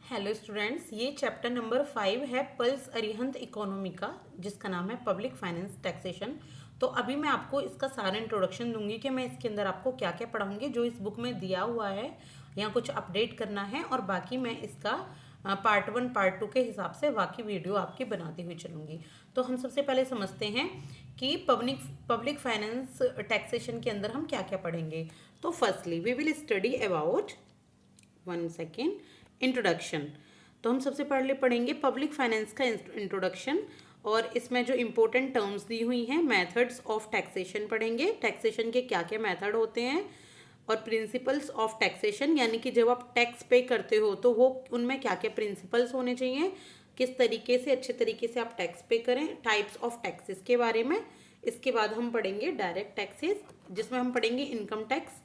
Hello students, ये chapter number 5 है pulse Arihant economy का, जिसका नाम है पब्लिक फाइनेंस टैक्सेशन। तो अभी मैं आपको इसका सारा इंट्रोडक्शन दूंगी कि मैं इसके अंदर आपको क्या क्या पढ़ाऊंगी, जो इस बुक में दिया हुआ है या कुछ अपडेट करना है, और बाकी मैं इसका पार्ट 1 पार्ट 2 के हिसाब से बाकी वीडियो आपकी बनाती हुई चलूंगी। तो हम सबसे पहले समझते हैं कि पब्लिक फाइनेंस टैक्सेशन के अंदर हम क्या क्या पढ़ेंगे। तो firstly we will study about 1 second introduction. तो हम सबसे पहले पढ़ेंगे पब्लिक फाइनेंस का इंट्रोडक्शन, और इसमें जो इम्पोर्टेंट टर्म्स दी हुई हैं, मेथड्स ऑफ टैक्सेशन पढ़ेंगे, टैक्सेशन के क्या क्या मेथड होते हैं, और प्रिंसिपल्स ऑफ टैक्सेशन, यानी कि जब आप टैक्स पे करते हो तो वो उनमें क्या क्या प्रिंसिपल्स होने चाहिए, किस तरीके से अच्छे तरीके से आप टैक्स पे करें, टाइप्स ऑफ टैक्सेस के बारे में। इसके बाद हम पढ़ेंगे डायरेक्ट टैक्सेस, जिसमें हम पढ़ेंगे इनकम टैक्स,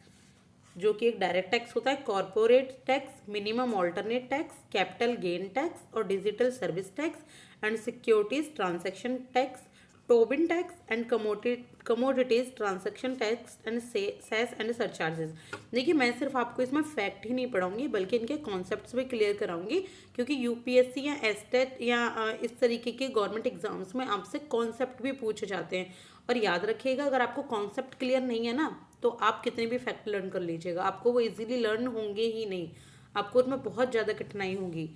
जो कि एक डायरेक्ट टैक्स होता है, corporate tax, minimum alternate tax, capital gain tax और digital service tax and securities transaction tax, Tobin tax and commodities transaction tax and cess and surcharges. देखिए, मैं सिर्फ आपको इसमें फैक्ट ही नहीं पढ़ाऊंगी, बल्कि इनके कॉन्सेप्ट्स भी क्लियर कराऊंगी, क्योंकि यूपीएससी या एस्टेट या इस तरीके के गवर्नमेंट एग्जाम्स में आपसे कॉन्सेप्ट भी पूछे जाते हैं। और याद रखिएगा, अगर आपको कॉन्सेप्ट क्लियर नहीं है ना, तो आप कितने भी फैक्ट लर्न कर लीजिएगा, आपको वो इजीली लर्न होंगे ही नहीं, आपको उसमें बहुत ज़्यादा कठिनाई होगी।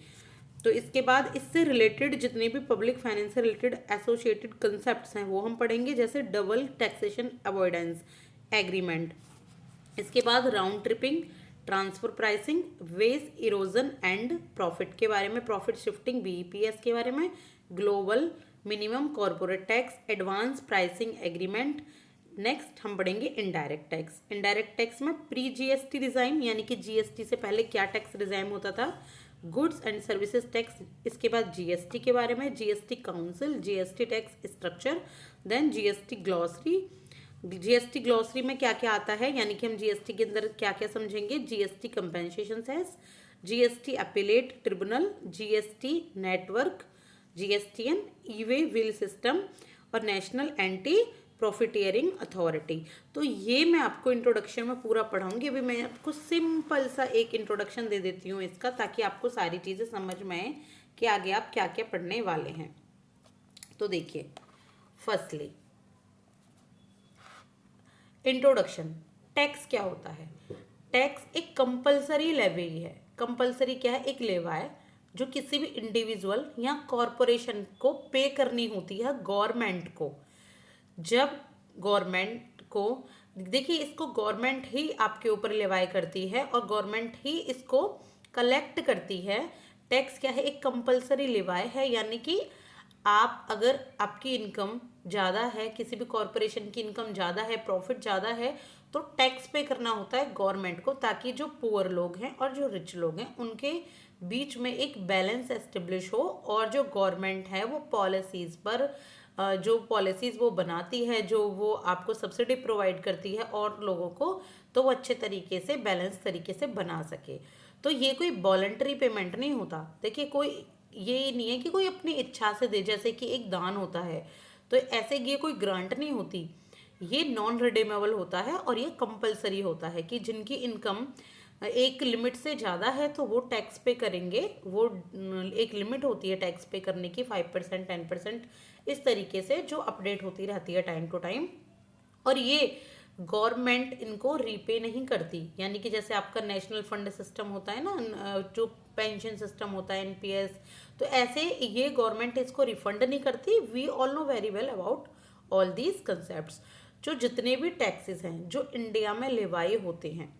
तो इसके बाद इससे रिलेटेड जितने भी पब्लिक फाइनेंस से रिलेटेड एसोसिएटेड कंसेप्ट्स हैं वो हम पढ़ेंगे, जैसे डबल टैक्सेशन अवॉइडेंस एग्रीमेंट। इसके बाद round tripping, transfer pricing, base erosion and profit के बारे में, प्रॉफिट शिफ्टिंग बीईपीएस के बारे में, global minimum corporate tax, advance pricing agreement. Next हम पढ़ेंगे इनडायरेक्ट टैक्स। इनडायरेक्ट टैक्स में प्री जीएसटी डिज़ाइन, यानी कि जीएसटी से पहले क्या टैक्स डिज़ाइन होता था, गुड्स एंड सर्विसेज टैक्स। इसके बाद जीएसटी के बारे में, GST council, GST tax structure, then GST glossary. GST glossary में क्या क्या आता है, यानी कि हम जीएसटी के अंदर क्या क्या समझेंगे, GST compensation cess, GST appellate tribunal, GST network, GSTN, e way bill system और नेशनल एंटी प्रॉफिटियरिंग अथॉरिटी। तो ये मैं आपको इंट्रोडक्शन में पूरा पढ़ाऊंगी। अभी मैं आपको सिंपल सा एक इंट्रोडक्शन दे देती हूँ इसका, ताकि आपको सारी चीज़ें समझ में आए कि आगे आप क्या क्या पढ़ने वाले हैं। तो देखिए, फर्स्टली इंट्रोडक्शन, टैक्स क्या होता है। टैक्स एक कंपलसरी लेवी है। कंपलसरी क्या है, एक लेवा है जो किसी भी इंडिविजुअल या कॉरपोरेशन को पे करनी होती है गवर्नमेंट को। जब गवर्नमेंट को, देखिए, इसको गवर्नमेंट ही आपके ऊपर लेवाई करती है और गवर्नमेंट ही इसको कलेक्ट करती है। टैक्स क्या है, एक कंपलसरी लेवाई है, यानी कि आप, अगर आपकी इनकम ज़्यादा है, किसी भी कॉरपोरेशन की इनकम ज़्यादा है, प्रॉफिट ज़्यादा है, तो टैक्स पे करना होता है गवर्नमेंट को, ताकि जो पुअर लोग हैं और जो रिच लोग हैं उनके बीच में एक बैलेंस एस्टेब्लिश हो, और जो गवर्नमेंट है वो पॉलिसीज़ पर जो पॉलिसीज़ वो बनाती है, जो वो आपको सब्सिडी प्रोवाइड करती है और लोगों को, तो वो अच्छे तरीके से बैलेंस तरीके से बना सके। तो ये कोई वॉलंटरी पेमेंट नहीं होता। देखिए, कोई ये नहीं है कि कोई अपनी इच्छा से दे, जैसे कि एक दान होता है, तो ऐसे ये कोई ग्रांट नहीं होती, ये नॉन रिडीमेबल होता है और ये कंपलसरी होता है कि जिनकी इनकम एक लिमिट से ज़्यादा है तो वो टैक्स पे करेंगे। वो एक लिमिट होती है टैक्स पे करने की, 5%, 10%, इस तरीके से जो अपडेट होती रहती है टाइम टू टाइम। और ये गवर्नमेंट इनको रीपे नहीं करती, यानी कि जैसे आपका नेशनल फंड सिस्टम होता है ना, जो पेंशन सिस्टम होता है, एनपीएस, तो ऐसे ये गवर्नमेंट इसको रिफंड नहीं करती। We all know very well about all these concepts. जो जितने भी टैक्सेस हैं जो इंडिया में लेवाए होते हैं,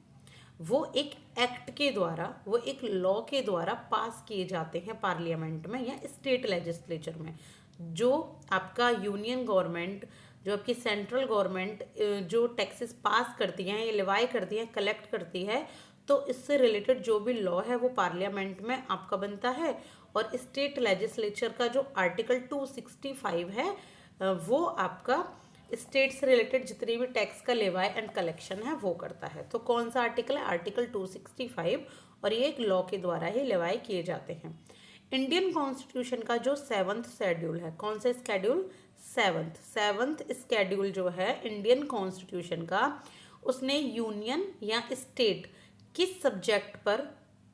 वो एक एक्ट के द्वारा, वो एक लॉ के द्वारा पास किए जाते हैं पार्लियामेंट में या स्टेट लेजिस्लेचर में। जो आपका यूनियन गवर्नमेंट, जो आपकी सेंट्रल गवर्नमेंट जो टैक्सेस पास करती हैं, ये लिवाई करती हैं, कलेक्ट करती है, तो इससे रिलेटेड जो भी लॉ है वो पार्लियामेंट में आपका बनता है। और स्टेट लेजिस्लेचर का जो आर्टिकल 265 है, वो आपका स्टेट से रिलेटेड जितनी भी टैक्स का लेवाई एंड कलेक्शन है वो करता है। तो कौन सा आर्टिकल है, आर्टिकल 265, और ये एक लॉ के द्वारा ही लेवाई किए जाते हैं। इंडियन कॉन्स्टिट्यूशन का जो 7th शेड्यूल है, कौन सा शेड्यूल, 7th शेड्यूल जो है इंडियन कॉन्स्टिट्यूशन का, उसने यूनियन या स्टेट किस सब्जेक्ट पर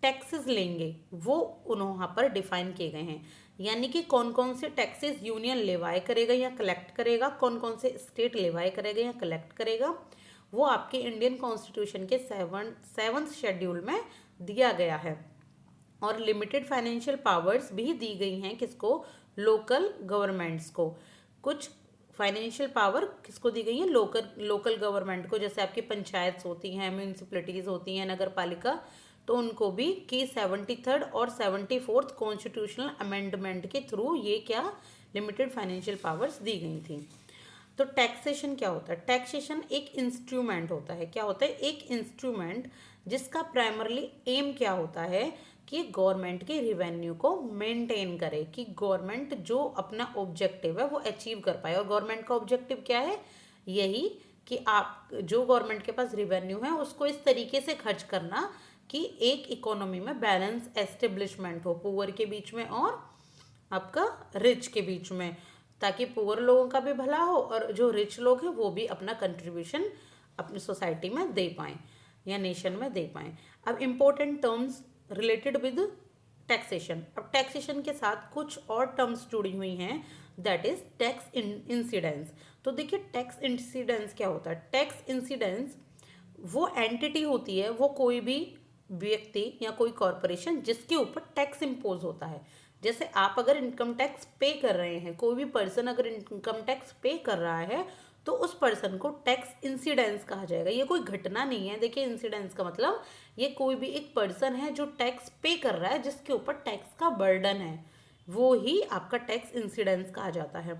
टैक्सेस लेंगे वो वहाँ पर डिफाइन किए गए हैं, यानी कि कौन कौन से टैक्सेस यूनियन लेवाए करेगा या कलेक्ट करेगा, कौन कौन से स्टेट लेवाए करेगा या कलेक्ट करेगा, वो आपके इंडियन कॉन्स्टिट्यूशन के सेवंथ शेड्यूल में दिया गया है। और लिमिटेड फाइनेंशियल पावर्स भी दी गई हैं किसको, लोकल गवर्नमेंट्स को। कुछ फाइनेंशियल पावर किसको दी गई है, लोकल गवर्नमेंट को, जैसे आपकी पंचायत होती हैं, म्यूनिसिपलिटीज़ होती हैं, नगर पालिका, तो उनको भी कि 73rd और 74th कॉन्स्टिट्यूशनल अमेंडमेंट के थ्रू ये क्या लिमिटेड फाइनेंशियल पावर्स दी गई थी। तो टैक्सेशन क्या होता है, टैक्सेशन एक इंस्ट्रूमेंट होता है, क्या होता है, एक इंस्ट्रूमेंट जिसका प्राइमरली एम क्या होता है कि गवर्नमेंट के रिवेन्यू को मेंटेन करे, कि गवर्नमेंट जो अपना ऑब्जेक्टिव है वो अचीव कर पाए। और गवर्नमेंट का ऑब्जेक्टिव क्या है, यही कि आप जो गवर्नमेंट के पास रिवेन्यू है उसको इस तरीके से खर्च करना कि एक इकोनॉमी में बैलेंस एस्टेब्लिशमेंट हो, पुअर के बीच में और आपका रिच के बीच में, ताकि पुअर लोगों का भी भला हो और जो रिच लोग हैं वो भी अपना कंट्रीब्यूशन अपनी सोसाइटी में दे पाएँ या नेशन में दे पाएँ। अब important terms related with taxation, अब टैक्सेशन के साथ कुछ और टर्म्स जुड़ी हुई हैं, दैट इज टैक्स इंसिडेंस। तो देखिए टैक्स इंसिडेंस क्या होता है, टैक्स इंसिडेंस वो एंटिटी होती है, वो कोई भी व्यक्ति या कोई कॉरपोरेशन जिसके ऊपर टैक्स इम्पोज होता है। जैसे आप अगर इनकम टैक्स पे कर रहे हैं, कोई भी पर्सन अगर इनकम टैक्स पे कर रहा है तो उस पर्सन को टैक्स इंसिडेंस कहा जाएगा। ये कोई घटना नहीं है, देखिए इंसिडेंस का मतलब ये कोई भी एक पर्सन है जो टैक्स पे कर रहा है, जिसके ऊपर टैक्स का बर्डन है, वो ही आपका टैक्स इंसिडेंस कहा जाता है।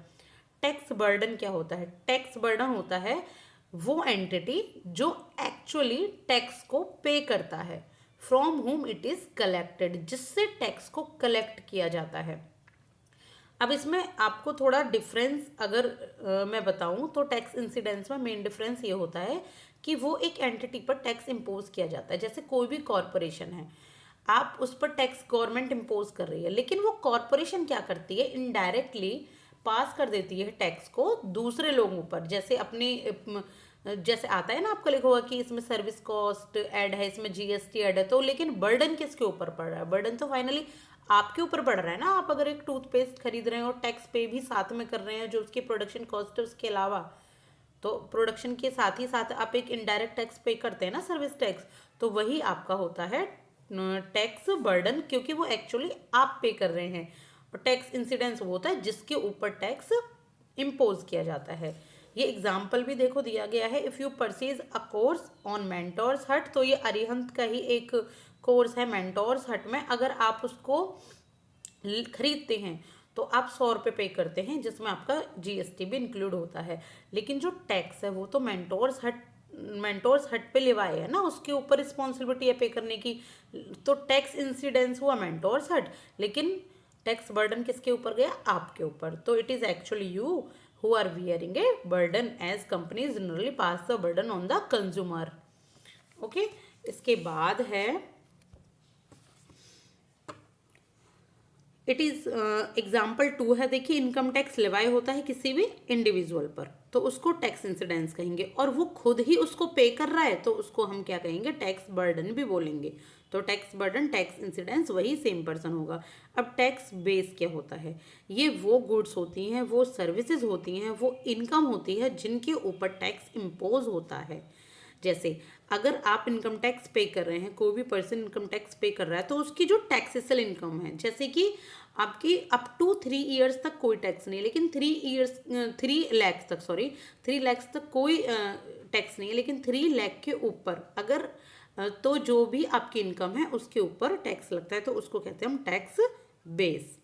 टैक्स बर्डन क्या होता है, टैक्स बर्डन होता है वो एंटिटी जो एक्चुअली टैक्स को पे करता है, from home it is collected, जिससे टैक्स को कलेक्ट किया जाता है। अब इसमें आपको थोड़ा डिफरेंस अगर मैं बताऊं तो टैक्स इंसिडेंस में मेन डिफरेंस ये होता है कि वो एक एंटिटी पर टैक्स इम्पोज किया जाता है। जैसे कोई भी कॉरपोरेशन है, आप उस पर टैक्स गवर्नमेंट इम्पोज कर रही है, लेकिन वो कॉरपोरेशन क्या करती है, इनडायरेक्टली पास कर देती है टैक्स को दूसरे लोगों पर। जैसे अपने जैसे आता है ना, आपको लिखा होगा कि इसमें सर्विस कॉस्ट ऐड है, इसमें जीएसटी ऐड है, तो लेकिन बर्डन किसके ऊपर पड़ रहा है, बर्डन तो फाइनली आपके ऊपर पड़ रहा है ना। आप अगर एक टूथपेस्ट खरीद रहे हैं और टैक्स पे भी साथ में कर रहे हैं, जो उसकी प्रोडक्शन कॉस्ट है उसके अलावा, तो प्रोडक्शन के साथ ही साथ आप एक इनडायरेक्ट टैक्स पे करते हैं ना, सर्विस टैक्स, तो वही आपका होता है टैक्स बर्डन, क्योंकि वो एक्चुअली आप पे कर रहे हैं। और टैक्स इंसिडेंस वो होता है जिसके ऊपर टैक्स इम्पोज किया जाता है। ये एग्जाम्पल भी देखो दिया गया है, if you purchase a course on mentors हट, तो ये अरिहंत का ही एक कोर्स है मेंटोर्स हट में। अगर आप उसको खरीदते हैं तो आप 100 रुपये पे करते हैं, जिसमें आपका जीएसटी भी इंक्लूड होता है। लेकिन जो टैक्स है वो तो मेंटोर्स हट पे लेवाए है ना, उसके ऊपर रिस्पॉन्सिबिलिटी है पे करने की। तो टैक्स इंसिडेंस हुआ मेंटोर्स हट, लेकिन टैक्स बर्डन किसके ऊपर गया, आपके ऊपर। तो it is actually you who are wearing a burden, as companies generally pass the burden on the consumer. Okay, इसके बाद है इट इज एग्जाम्पल 2 है, देखिए इनकम टैक्स लेवाए होता है किसी भी इंडिविजुअल पर, तो उसको टैक्स इंसिडेंस कहेंगे, और वो खुद ही उसको पे कर रहा है तो उसको हम क्या कहेंगे, टैक्स बर्डन भी बोलेंगे। तो टैक्स बर्डन टैक्स इंसिडेंस वही सेम पर्सन होगा। अब टैक्स बेस क्या होता है, ये वो गुड्स होती हैं, वो सर्विसेज होती हैं, वो इनकम होती है जिनके ऊपर टैक्स इम्पोज होता है। जैसे अगर आप इनकम टैक्स पे कर रहे हैं, कोई भी पर्सन इनकम टैक्स पे कर रहा है, तो उसकी जो टैक्सेबल इनकम है, जैसे कि आपकी अप टू 3 ईयर्स तक कोई टैक्स नहीं, लेकिन 3 लाख तक कोई टैक्स नहीं है, लेकिन 3 लाख के ऊपर अगर तो जो भी आपकी इनकम है उसके ऊपर टैक्स लगता है, तो उसको कहते हैं हम टैक्स बेस।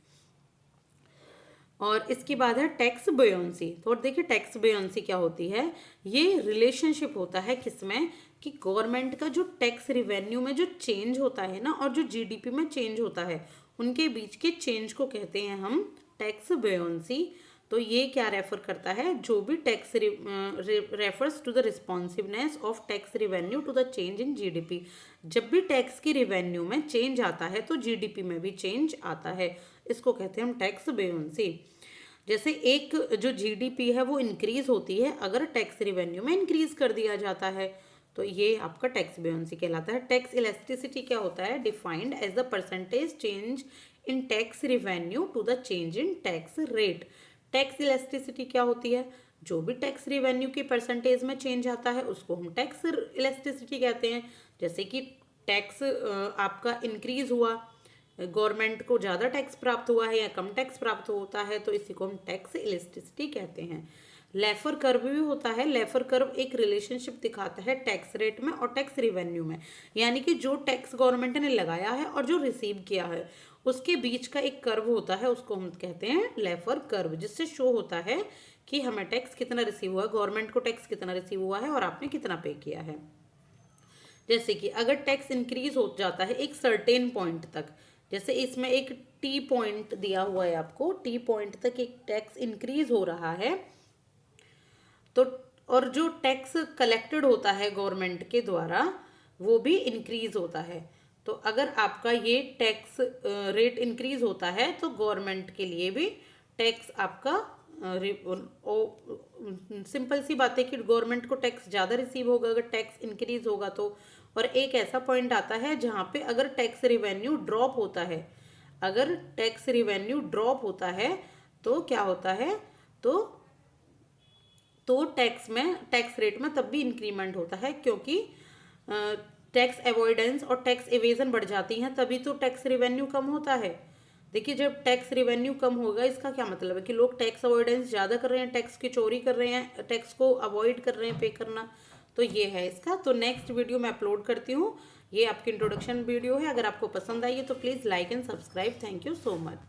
और इसके बाद है टैक्स बेयोंसी। तो देखिए टैक्स बेयोंसी क्या होती है, ये रिलेशनशिप होता है किसमें, कि गवर्नमेंट का जो टैक्स रिवेन्यू में जो चेंज होता है ना, और जो जीडीपी में चेंज होता है, उनके बीच के चेंज को कहते हैं हम टैक्स बेयोंसी। तो ये क्या रेफर करता है, जो भी tax refers to the responsiveness of tax revenue to the change in GDP. जब भी टैक्स की रिवेन्यू में चेंज आता है तो जीडीपी में भी चेंज आता है, इसको कहते हैं हम टैक्स बेयोंसी। जैसे एक जो जीडीपी है वो इंक्रीज होती है अगर टैक्स रिवेन्यू में इंक्रीज कर दिया जाता है, तो ये आपका टैक्स बुयोंसी कहलाता है। टैक्स इलास्टिसिटी क्या होता है? Defined as the percentage change in tax revenue to the change in tax rate. Tax elasticity क्या होती है? जो भी टैक्स रिवेन्यू की परसेंटेज में चेंज आता है उसको हम टैक्स इलास्टिसिटी कहते हैं। जैसे कि टैक्स आपका इंक्रीज हुआ, गवर्नमेंट को ज़्यादा टैक्स प्राप्त हुआ है या कम टैक्स प्राप्त होता है, तो इसी को हम टैक्स इलास्टिसिटी कहते हैं। लेफर कर्व भी होता है। लेफर कर्व एक रिलेशनशिप दिखाता है टैक्स रेट में और टैक्स रिवेन्यू में, यानी कि जो टैक्स गवर्नमेंट ने लगाया है और जो रिसीव किया है उसके बीच का एक कर्व होता है, उसको हम कहते हैं लेफर कर्व, जिससे शो होता है कि हमें टैक्स कितना रिसीव हुआ है, गवर्नमेंट को टैक्स कितना रिसीव हुआ है और आपने कितना पे किया है। जैसे कि अगर टैक्स इंक्रीज हो जाता है एक सर्टेन पॉइंट तक, जैसे इसमें एक टी पॉइंट दिया हुआ है आपको, टी पॉइंट तक एक टैक्स इंक्रीज हो रहा है, तो और जो टैक्स कलेक्टेड होता है गवर्नमेंट के द्वारा वो भी इंक्रीज होता है। तो अगर आपका ये टैक्स रेट इंक्रीज होता है तो गवर्नमेंट के लिए भी टैक्स आपका सिंपल सी बात है कि गवर्नमेंट को टैक्स ज़्यादा रिसीव होगा अगर टैक्स इंक्रीज होगा तो। और एक ऐसा पॉइंट आता है जहाँ पे अगर टैक्स रिवेन्यू ड्रॉप होता है, अगर टैक्स रिवेन्यू ड्रॉप होता है तो क्या होता है, तो टैक्स रेट में तब भी इंक्रीमेंट होता है, क्योंकि टैक्स अवॉइडेंस और टैक्स एवेजन बढ़ जाती हैं, तभी तो टैक्स रिवेन्यू कम होता है। देखिए जब टैक्स रिवेन्यू कम होगा इसका क्या मतलब है कि लोग टैक्स अवॉइडेंस ज़्यादा कर रहे हैं, टैक्स की चोरी कर रहे हैं, टैक्स को अवॉइड कर रहे हैं पे करना। तो ये है इसका। तो नेक्स्ट वीडियो मैं अपलोड करती हूँ। ये आपकी इंट्रोडक्शन वीडियो है। अगर आपको पसंद आई है तो please like and subscribe. Thank you so much.